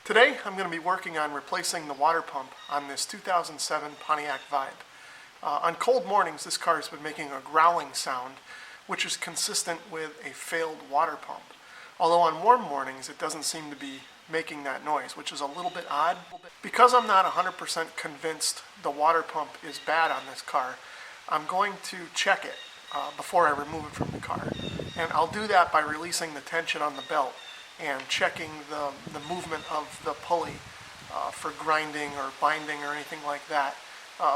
Today I'm going to be working on replacing the water pump on this 2007 Pontiac Vibe. On cold mornings this car has been making a growling sound which is consistent with a failed water pump. Although on warm mornings it doesn't seem to be making that noise, which is a little bit odd. Because I'm not 100% convinced the water pump is bad on this car, I'm going to check it before I remove it from the car. And I'll do that by releasing the tension on the belt and checking the movement of the pulley for grinding or binding or anything like that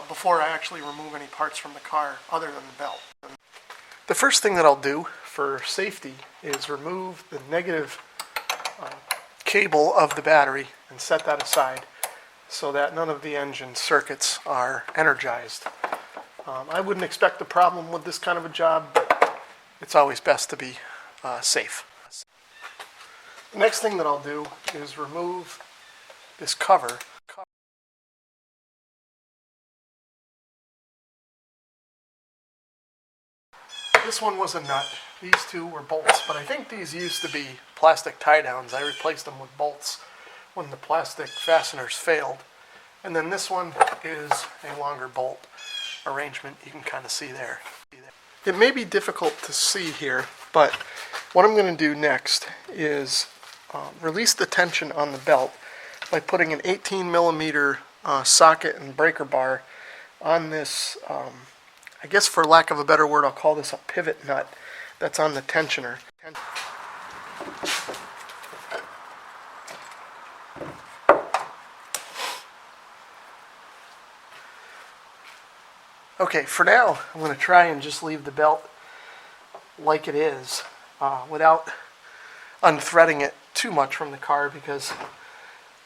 before I actually remove any parts from the car other than the belt. The first thing that I'll do for safety is remove the negative cable of the battery and set that aside so that none of the engine circuits are energized. I wouldn't expect a problem with this kind of a job, but it's always best to be safe. The next thing that I'll do is remove this cover. This one was a nut. These two were bolts, but I think these used to be plastic tie-downs. I replaced them with bolts when the plastic fasteners failed. And then this one is a longer bolt arrangement. You can kind of see there. It may be difficult to see here, but what I'm going to do next is release the tension on the belt by putting an 18 millimeter socket and breaker bar on this, I guess for lack of a better word, I'll call this a pivot nut that's on the tensioner. Okay, for now, I'm going to try and just leave the belt like it is without unthreading it too much from the car, because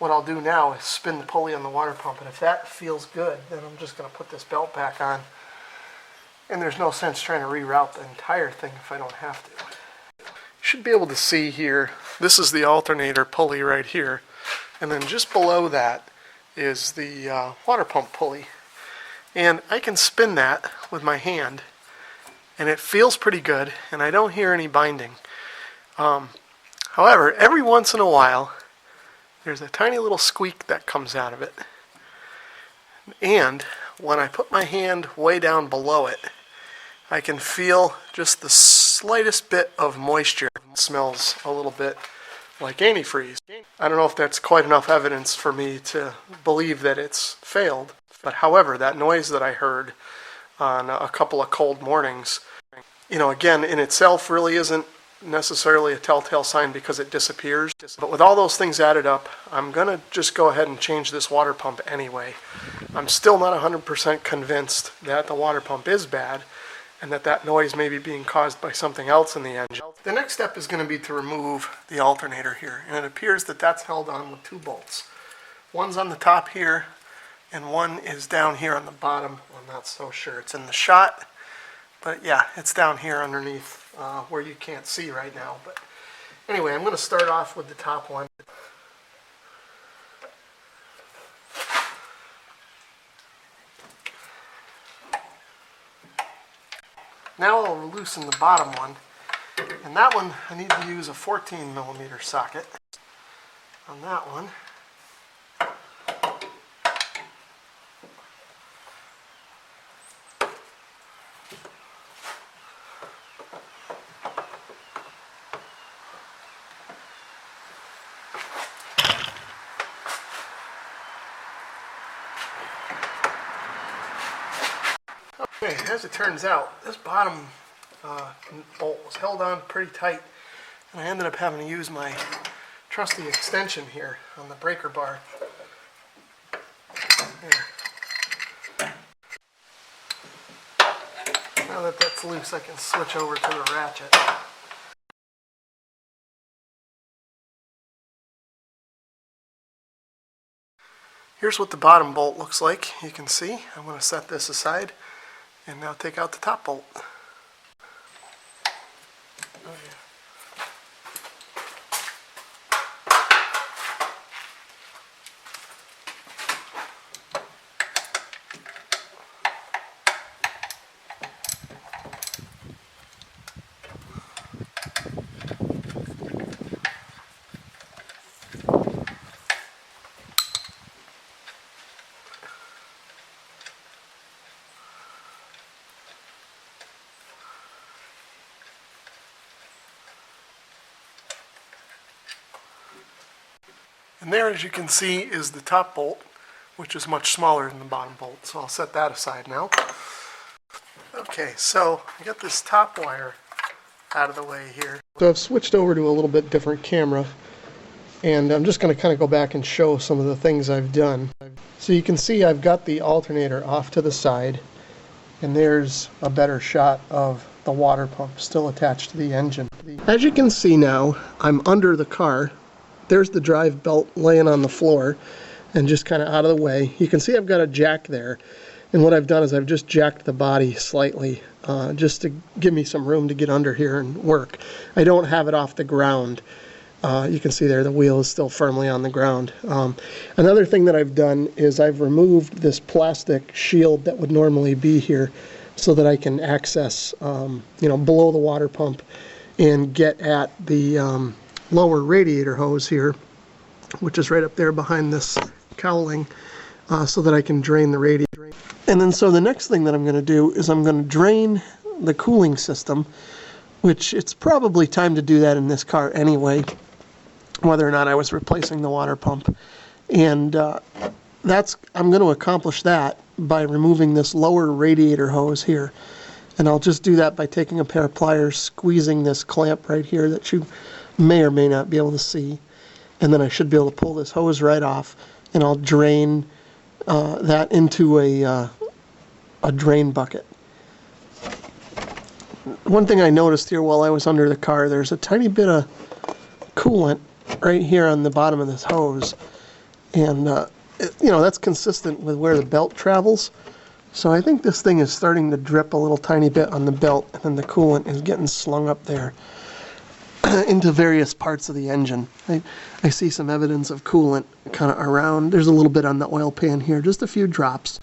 what I'll do now is spin the pulley on the water pump, and if that feels good, then I'm just going to put this belt back on. And there's no sense trying to reroute the entire thing if I don't have to. You should be able to see here, this is the alternator pulley right here, and then just below that is the water pump pulley. And I can spin that with my hand, and it feels pretty good, and I don't hear any binding. However, every once in a while, there's a tiny little squeak that comes out of it. And when I put my hand way down below it, I can feel just the slightest bit of moisture. It smells a little bit like antifreeze. I don't know if that's quite enough evidence for me to believe that it's failed. But however, that noise that I heard on a couple of cold mornings, again, in itself really isn't necessarily a telltale sign because it disappears. But with all those things added up, I'm going to just go ahead and change this water pump anyway. I'm still not 100% convinced that the water pump is bad and that noise may be being caused by something else in the engine. The next step is going to be to remove the alternator here, and it appears that that's held on with two bolts. One's on the top here, and one is down here on the bottom. I'm not so sure. It's in the shot, but yeah, it's down here underneath where you can't see right now. But anyway, I'm going to start off with the top one. Now I'll loosen the bottom one, and that one I need to use a 14 millimeter socket on that one. Okay, as it turns out, this bottom bolt was held on pretty tight, and I ended up having to use my trusty extension here on the breaker bar. There. Now that that's loose, I can switch over to the ratchet. Here's what the bottom bolt looks like. You can see. I'm going to set this aside and now take out the top bolt. Oh, yeah. And there, as you can see, is the top bolt, which is much smaller than the bottom bolt. So I'll set that aside now. Okay, so I got this top wire out of the way here. So I've switched over to a little bit different camera, and I'm just going to kind of go back and show some of the things I've done. So you can see I've got the alternator off to the side, and there's a better shot of the water pump still attached to the engine. As you can see now, I'm under the car. There's the drive belt laying on the floor and just kind of out of the way. You can see I've got a jack there, and what I've done is I've just jacked the body slightly just to give me some room to get under here and work. I don't have it off the ground. You can see there the wheel is still firmly on the ground. Another thing that I've done is I've removed this plastic shield that would normally be here so that I can access below the water pump and get at the lower radiator hose here, which is right up there behind this cowling, so that I can drain the radiator. And then so the next thing that I'm going to do is I'm going to drain the cooling system, which it's probably time to do that in this car anyway, whether or not I was replacing the water pump. And I'm going to accomplish that by removing this lower radiator hose here. And I'll just do that by taking a pair of pliers, squeezing this clamp right here that you may or may not be able to see, and then I should be able to pull this hose right off, and I'll drain that into a drain bucket. One thing I noticed here while I was under the car, there's a tiny bit of coolant right here on the bottom of this hose, and that's consistent with where the belt travels. So I think this thing is starting to drip a little tiny bit on the belt, and then the coolant is getting slung up there into various parts of the engine. I see some evidence of coolant kind of around. There's a little bit on the oil pan here, just a few drops.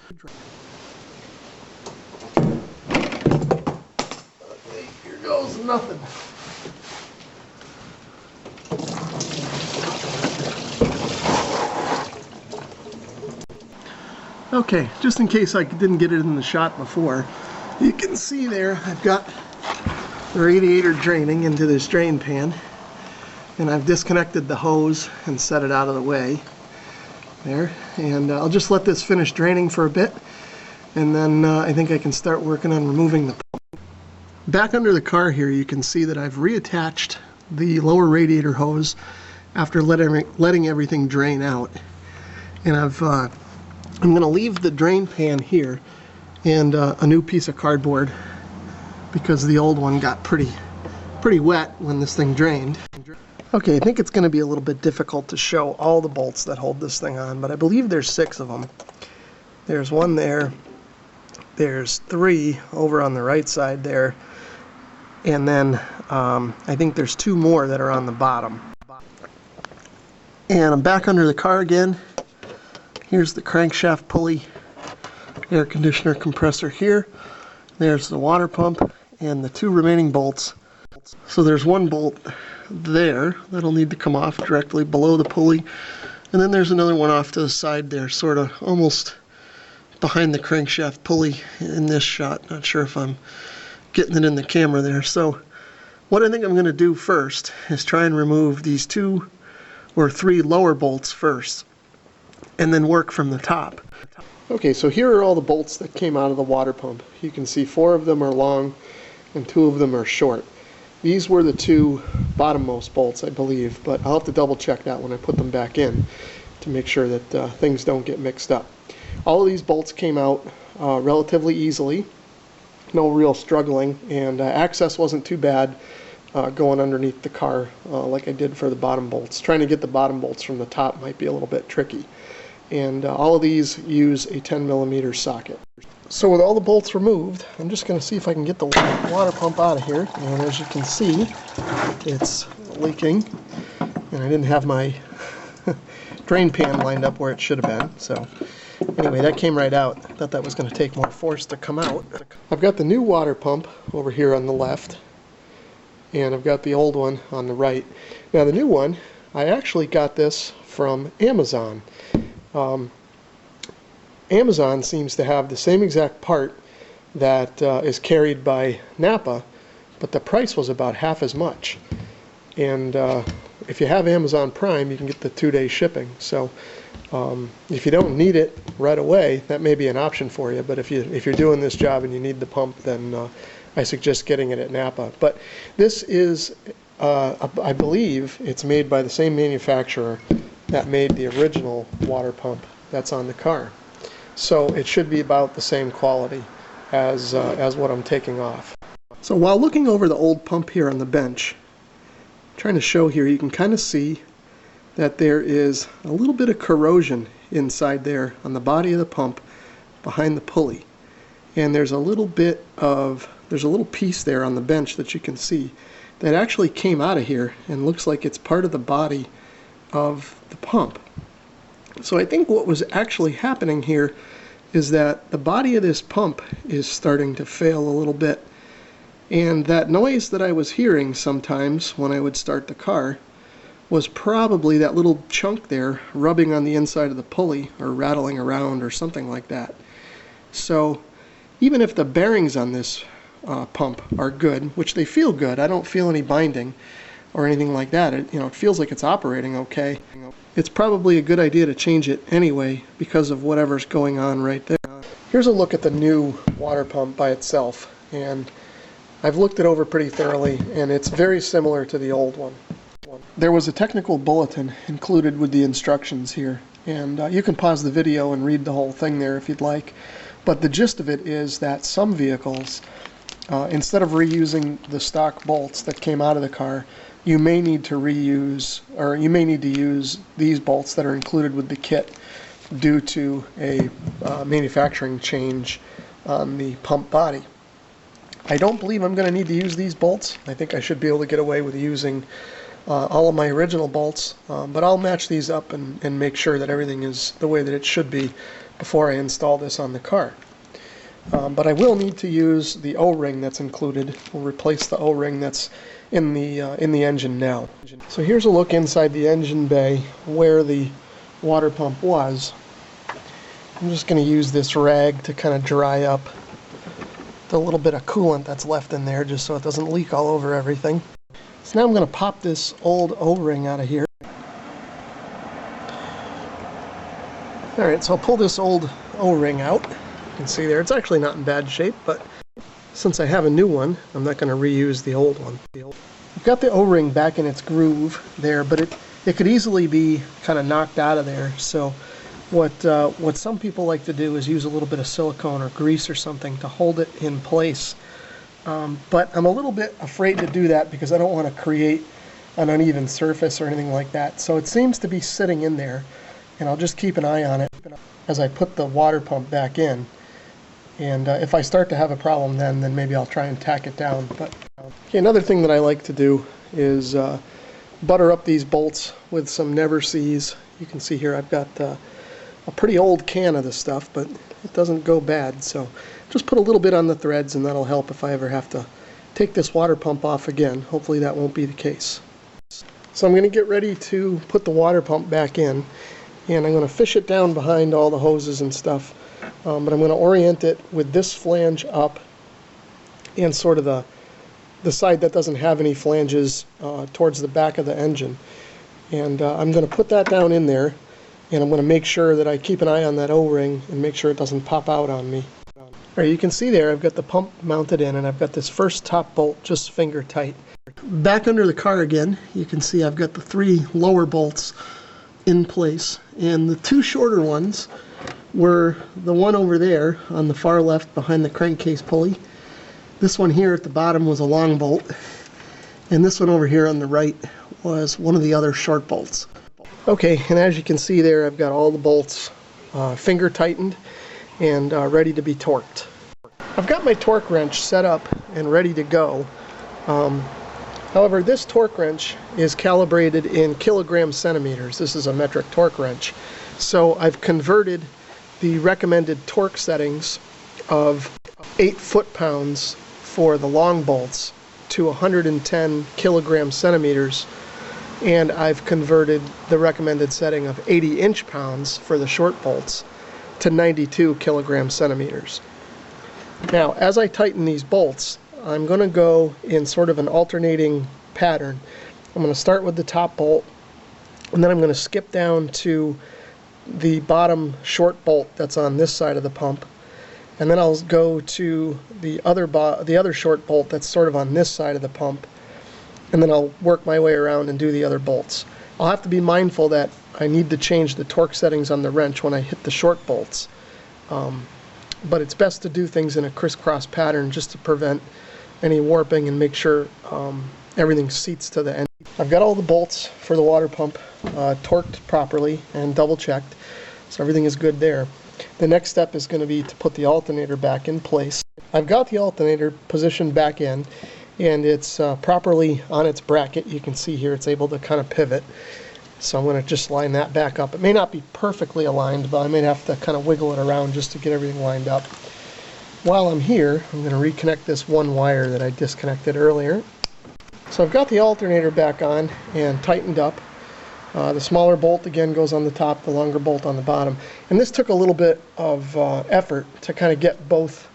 Okay, here goes nothing. Okay, just in case I didn't get it in the shot before, you can see there I've got the radiator draining into this drain pan, and I've disconnected the hose and set it out of the way there, and I'll just let this finish draining for a bit, and then I think I can start working on removing the pump. Back under the car here, you can see that I've reattached the lower radiator hose after letting everything drain out, and I'm going to leave the drain pan here and a new piece of cardboard, because the old one got pretty wet when this thing drained. Okay, I think it's going to be a little bit difficult to show all the bolts that hold this thing on, but I believe there's 6 of them. There's one there, there's 3 over on the right side there, and then I think there's 2 more that are on the bottom. And I'm back under the car again. Here's the crankshaft pulley, air conditioner compressor here. There's the water pump and the 2 remaining bolts. So there's one bolt there that'll need to come off directly below the pulley, and then there's another one off to the side there, sort of almost behind the crankshaft pulley in this shot. Not sure if I'm getting it in the camera there. So what I think I'm going to do first is try and remove these 2 or 3 lower bolts first, and then work from the top. Okay, so here are all the bolts that came out of the water pump. You can see 4 of them are long and 2 of them are short. These were the 2 bottommost bolts, I believe, but I'll have to double check that when I put them back in to make sure that things don't get mixed up. All of these bolts came out relatively easily, no real struggling, and access wasn't too bad going underneath the car like I did for the bottom bolts. Trying to get the bottom bolts from the top might be a little bit tricky. And all of these use a 10mm socket. So with all the bolts removed, I'm just going to see if I can get the water pump out of here. And as you can see, it's leaking, and I didn't have my drain pan lined up where it should have been. So anyway, that came right out. I thought that was going to take more force to come out. I've got the new water pump over here on the left, and I've got the old one on the right. Now the new one, I actually got this from Amazon. Amazon seems to have the same exact part that is carried by Napa, but the price was about half as much. And if you have Amazon Prime, you can get the 2-day shipping. So if you don't need it right away, that may be an option for you. But if you're doing this job and you need the pump, then I suggest getting it at Napa. But this is, I believe, it's made by the same manufacturer that made the original water pump that's on the car. So it should be about the same quality as what I'm taking off. So while looking over the old pump here on the bench, trying to show here, you can kind of see that there is a little bit of corrosion inside there on the body of the pump behind the pulley. And there's a little piece there on the bench that you can see that actually came out of here and looks like it's part of the body of the pump. So I think what was actually happening here is that the body of this pump is starting to fail a little bit. And that noise that I was hearing sometimes when I would start the car was probably that little chunk there rubbing on the inside of the pulley or rattling around or something like that. So even if the bearings on this pump are good, which they feel good, I don't feel any binding or anything like that. It feels like it's operating okay. It's probably a good idea to change it anyway because of whatever's going on right there. Here's a look at the new water pump by itself, and I've looked it over pretty thoroughly, and it's very similar to the old one. There was a technical bulletin included with the instructions here, and you can pause the video and read the whole thing there if you'd like. But the gist of it is that some vehicles, instead of reusing the stock bolts that came out of the car, you may need to use these bolts that are included with the kit due to a manufacturing change on the pump body. I don't believe I'm going to need to use these bolts. I think I should be able to get away with using all of my original bolts, but I'll match these up and make sure that everything is the way that it should be before I install this on the car. But I will need to use the O-ring that's included. We'll replace the O-ring that's in the engine now. So here's a look inside the engine bay where the water pump was. I'm just going to use this rag to kind of dry up the little bit of coolant that's left in there just so it doesn't leak all over everything. So now I'm going to pop this old O-ring out of here. Alright, so I'll pull this old O-ring out. You can see there, it's actually not in bad shape, but since I have a new one, I'm not going to reuse the old one. I've got the O-ring back in its groove there, but it could easily be kind of knocked out of there. So what some people like to do is use a little bit of silicone or grease or something to hold it in place. But I'm a little bit afraid to do that because I don't want to create an uneven surface or anything like that. So it seems to be sitting in there, and I'll just keep an eye on it as I put the water pump back in. And if I start to have a problem then maybe I'll try and tack it down. But okay, another thing that I like to do is butter up these bolts with some Never Seas. You can see here I've got a pretty old can of this stuff, but it doesn't go bad. So just put a little bit on the threads, and that'll help if I ever have to take this water pump off again. Hopefully that won't be the case. So I'm going to get ready to put the water pump back in, and I'm going to fish it down behind all the hoses and stuff. But I'm going to orient it with this flange up and sort of the side that doesn't have any flanges towards the back of the engine. And I'm going to put that down in there, and I'm going to make sure that I keep an eye on that O-ring and make sure it doesn't pop out on me. All right, you can see there I've got the pump mounted in, and I've got this first top bolt just finger tight. Back under the car again, you can see I've got the 3 lower bolts in place, and the 2 shorter ones were the one over there on the far left behind the crankcase pulley. This one here at the bottom was a long bolt, and this one over here on the right was one of the other short bolts. Okay, and as you can see there, I've got all the bolts finger tightened and ready to be torqued. I've got my torque wrench set up and ready to go. However, this torque wrench is calibrated in kilogram centimeters. This is a metric torque wrench. So I've converted the recommended torque settings of 8 foot-pounds for the long bolts to 110 kilogram centimeters, and I've converted the recommended setting of 80 inch-pounds for the short bolts to 92 kilogram centimeters. Now, as I tighten these bolts, I'm going to go in sort of an alternating pattern I'm going to start with the top bolt, and then I'm going to skip down to the bottom short bolt that's on this side of the pump, and then I'll go to the other short bolt that's sort of on this side of the pump, and then I'll work my way around and do the other bolts. I'll have to be mindful that I need to change the torque settings on the wrench when I hit the short bolts, but it's best to do things in a crisscross pattern just to prevent any warping and make sure everything seats to the end. I've got all the bolts for the water pump torqued properly and double checked, so everything is good there. The next step is going to be to put the alternator back in place. I've got the alternator positioned back in, and it's properly on its bracket. You can see here it's able to kind of pivot. So I'm going to just line that back up. It may not be perfectly aligned, but I may have to kind of wiggle it around just to get everything lined up. While I'm here, I'm going to reconnect this one wire that I disconnected earlier. So I've got the alternator back on and tightened up. The smaller bolt again goes on the top, the longer bolt on the bottom. And this took a little bit of effort to kind of get both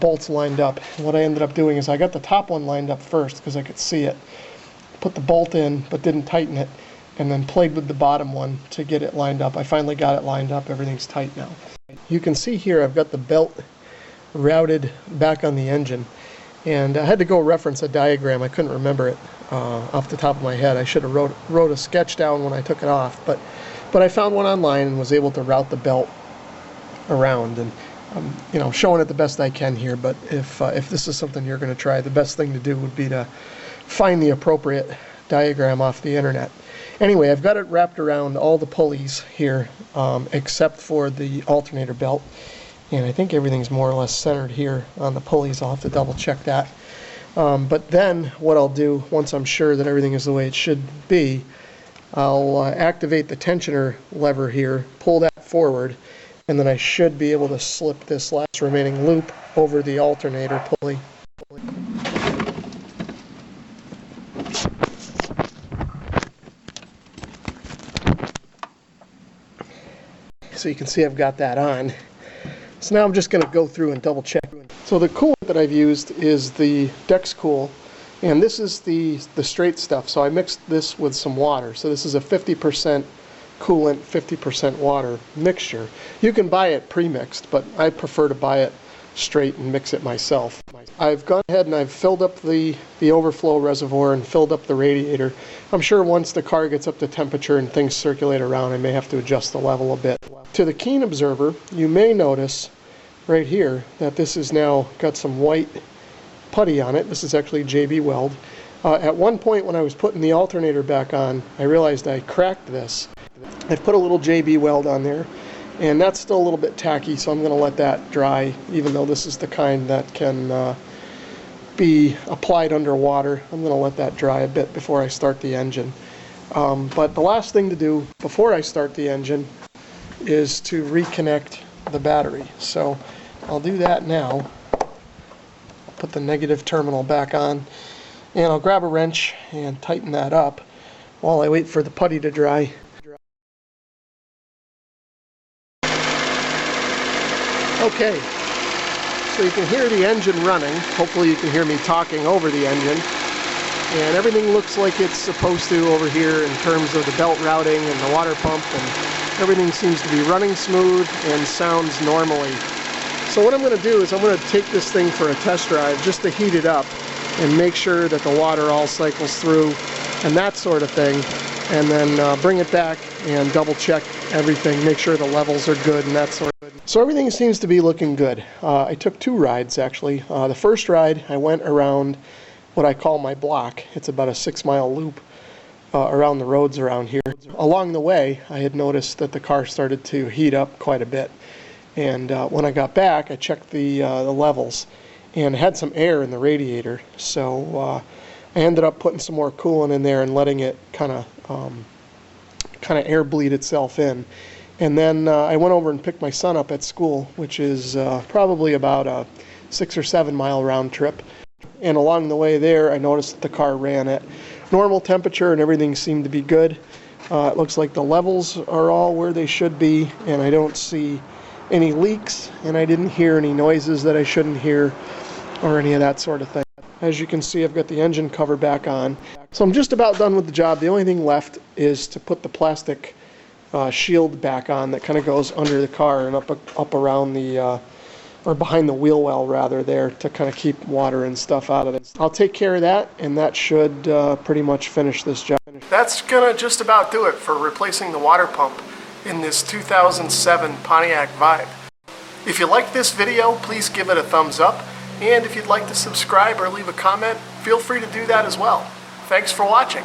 bolts lined up. And what I ended up doing is I got the top one lined up first because I could see it. Put the bolt in but didn't tighten it, and then played with the bottom one to get it lined up. I finally got it lined up. Everything's tight now. You can see here I've got the belt routed back on the engine, and I had to go reference a diagram. I couldn't remember it off the top of my head. I should have wrote a sketch down when I took it off, but I found one online and was able to route the belt around, and you know, showing it the best I can here. But if this is something you're going to try, the best thing to do would be to find the appropriate diagram off the internet. Anyway, I've got it wrapped around all the pulleys here except for the alternator belt, and I think everything's more or less centered here on the pulleys. I'll have to double check that. But then what I'll do, once I'm sure that everything is the way it should be, I'll activate the tensioner lever here, pull that forward, and then I should be able to slip this last remaining loop over the alternator pulley. So you can see I've got that on. So now I'm just going to go through and double check. So the coolant that I've used is the DexCOOL, and this is the straight stuff. So I mixed this with some water. So this is a 50% coolant, 50% water mixture. You can buy it pre-mixed, but I prefer to buy it straight and mix it myself. I've gone ahead and I've filled up the overflow reservoir and filled up the radiator. I'm sure once the car gets up to temperature and things circulate around, I may have to adjust the level a bit. To the keen observer, you may notice right here that this has now got some white putty on it. This is actually JB Weld. At one point when I was putting the alternator back on, I realized I cracked this. I've put a little JB Weld on there, and that's still a little bit tacky, so I'm going to let that dry, even though this is the kind that can be applied underwater. I'm going to let that dry a bit before I start the engine. But the last thing to do before I start the engine is to reconnect the battery. So I'll do that now. Put the negative terminal back on, and I'll grab a wrench and tighten that up while I wait for the putty to dry. Okay, so you can hear the engine running. Hopefully you can hear me talking over the engine. And everything looks like it's supposed to over here in terms of the belt routing and the water pump, and everything seems to be running smooth and sounds normally. So what I'm going to do is I'm going to take this thing for a test drive just to heat it up and make sure that the water all cycles through and that sort of thing, and then bring it back and double check everything, make sure the levels are good and that sort of thing. So everything seems to be looking good. I took 2 rides actually. The first ride I went around what I call my block. It's about a 6-mile loop around the roads around here. Along the way I had noticed that the car started to heat up quite a bit, and when I got back I checked the levels and had some air in the radiator, so I ended up putting some more coolant in there and letting it kind of air bleed itself in. And then I went over and picked my son up at school, which is probably about a 6 or 7 mile round trip. And along the way there, I noticed that the car ran at normal temperature and everything seemed to be good. It looks like the levels are all where they should be, and I don't see any leaks, and I didn't hear any noises that I shouldn't hear or any of that sort of thing. As you can see, I've got the engine cover back on. So I'm just about done with the job. The only thing left is to put the plastic shield back on that kind of goes under the car and up around the, or behind the wheel well rather, there to kind of keep water and stuff out of it. I'll take care of that, and that should pretty much finish this job. That's gonna just about do it for replacing the water pump in this 2007 Pontiac Vibe. If you liked this video, please give it a thumbs up. And if you'd like to subscribe or leave a comment, feel free to do that as well. Thanks for watching.